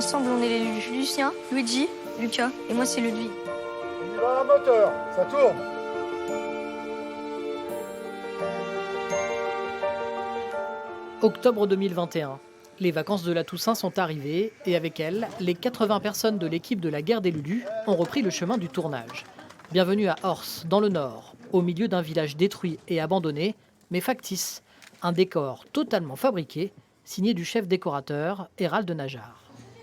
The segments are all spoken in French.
Ensemble, on est les Lucien, Luigi, Lucas, et moi, c'est Ludwig. Il y va un moteur, ça tourne. Octobre 2021. Les vacances de la Toussaint sont arrivées et avec elles, les 80 personnes de l'équipe de la guerre des Lulus ont repris le chemin du tournage. Bienvenue à Ors, dans le Nord, au milieu d'un village détruit et abandonné, mais factice. Un décor totalement fabriqué, signé du chef décorateur Hérald Najar.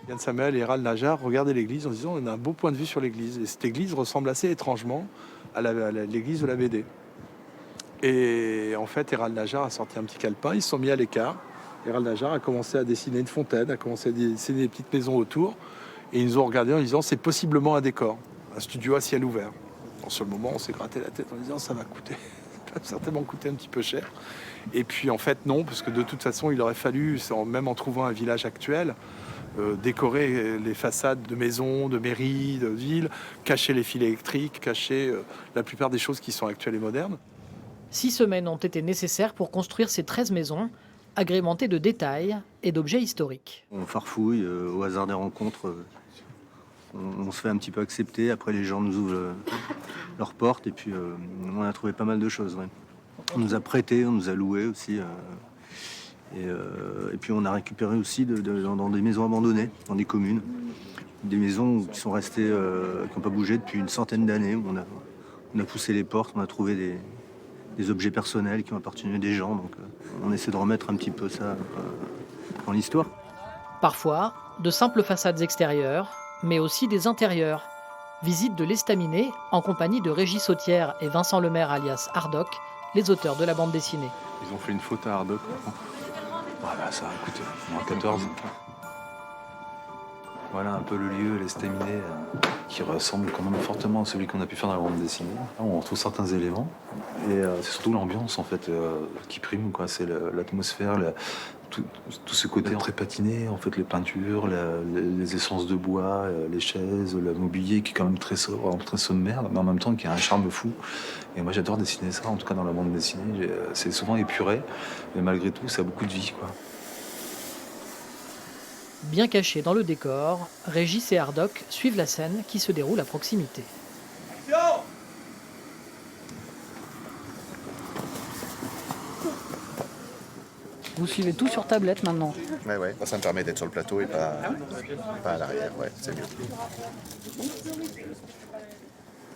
Yann Samuel et Hérald Najar regardaient l'église en disant on a un beau point de vue sur l'église. Et cette église ressemble assez étrangement à l'église de la BD. Et en fait, Hérald Najar a sorti un petit calepin, ils se sont mis à l'écart. Hérald Najar a commencé à dessiner une fontaine, a commencé à dessiner des petites maisons autour. Et ils nous ont regardé en disant c'est possiblement un décor, un studio à ciel ouvert. Alors, sur le moment, on s'est gratté la tête en disant ça va coûter, ça va certainement coûter un petit peu cher. Et puis en fait non, parce que de toute façon, il aurait fallu, même en trouvant un village actuel, décorer les façades de maisons, de mairies, de villes, cacher les fils électriques, cacher la plupart des choses qui sont actuelles et modernes. 6 semaines ont été nécessaires pour construire ces 13 maisons, agrémentées de détails et d'objets historiques. On farfouille au hasard des rencontres. On se fait un petit peu accepter. Après, les gens nous ouvrent leurs portes et puis on a trouvé pas mal de choses. Ouais. On nous a prêté, on nous a loué aussi. Et puis on a récupéré aussi dans des maisons abandonnées, dans des communes. Des maisons qui sont restées, qui n'ont pas bougé depuis une centaine d'années. On a poussé les portes, on a trouvé des objets personnels qui ont appartenu à des gens. Donc on essaie de remettre un petit peu ça dans l'histoire. Parfois, de simples façades extérieures, mais aussi des intérieurs. Visite de l'Estaminet en compagnie de Régis Sautière et Vincent Lemaire alias Hardock, les auteurs de la bande dessinée. Ils ont fait une faute à Hardock. Voilà, ça, écoute, en 14. Voilà un peu le lieu, l'Estaminet, qui ressemble quand même fortement à celui qu'on a pu faire dans la bande dessinée. On retrouve certains éléments, et c'est surtout l'ambiance en fait qui prime, quoi. C'est l'atmosphère, tout ce côté très patiné, en fait, les peintures, les essences de bois, les chaises, le mobilier qui est quand même très sobre, très sommaire, mais en même temps qui a un charme fou. Et moi j'adore dessiner ça, en tout cas dans la bande dessinée. C'est souvent épuré, mais malgré tout ça a beaucoup de vie, quoi. Bien cachés dans le décor, Régis et Hardock suivent la scène qui se déroule à proximité. Vous suivez tout sur tablette maintenant? Ouais, ça me permet d'être sur le plateau et pas à l'arrière, ouais, c'est mieux.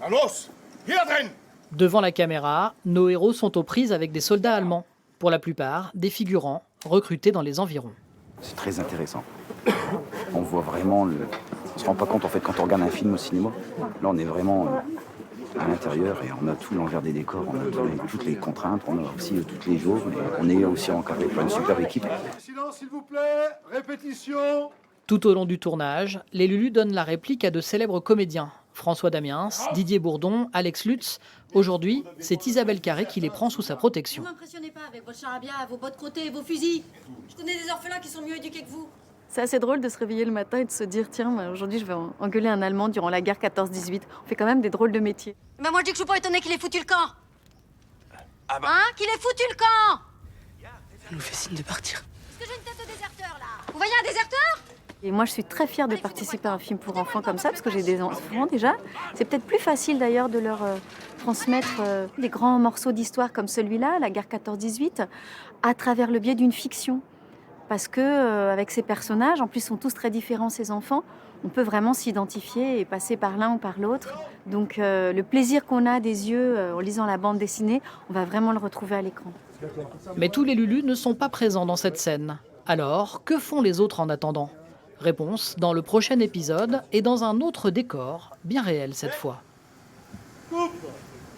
Vamos, hier drin. Devant la caméra, nos héros sont aux prises avec des soldats allemands, pour la plupart des figurants recrutés dans les environs. C'est très intéressant. On voit vraiment, on se rend pas compte en fait quand on regarde un film au cinéma. Là on est vraiment à l'intérieur et on a tout l'envers des décors, on a toutes les contraintes, on a aussi tous les jours, mais on est aussi encadré par une super équipe. Silence s'il vous plaît, répétition. Tout au long du tournage, les Lulus donnent la réplique à de célèbres comédiens. François Damiens, Didier Bourdon, Alex Lutz. Aujourd'hui, c'est Isabelle Carré qui les prend sous sa protection. Ne m'impressionnez pas avec votre charabia, vos bottes crottées et vos fusils. Je connais des orphelins qui sont mieux éduqués que vous. C'est assez drôle de se réveiller le matin et de se dire tiens, aujourd'hui je vais engueuler un Allemand durant la guerre 14-18. On fait quand même des drôles de métiers. Mais moi je dis que je suis pas étonné qu'il ait foutu le camp. Hein? Qu'il ait foutu le camp. Elle nous fait signe de partir. Est-ce que j'ai une tête de déserteur là? Vous voyez un déserteur? Et moi je suis très fière de participer à un film pour enfants comme ça, parce que j'ai des enfants déjà. C'est peut-être plus facile d'ailleurs de leur transmettre des grands morceaux d'histoire comme celui-là, la guerre 14-18, à travers le biais d'une fiction. Parce que avec ces personnages, en plus sont tous très différents ces enfants, on peut vraiment s'identifier et passer par l'un ou par l'autre. Donc le plaisir qu'on a des yeux en lisant la bande dessinée, on va vraiment le retrouver à l'écran. Mais tous les Lulus ne sont pas présents dans cette scène. Alors, que font les autres en attendant? Réponse dans le prochain épisode et dans un autre décor, bien réel cette fois. Coupe.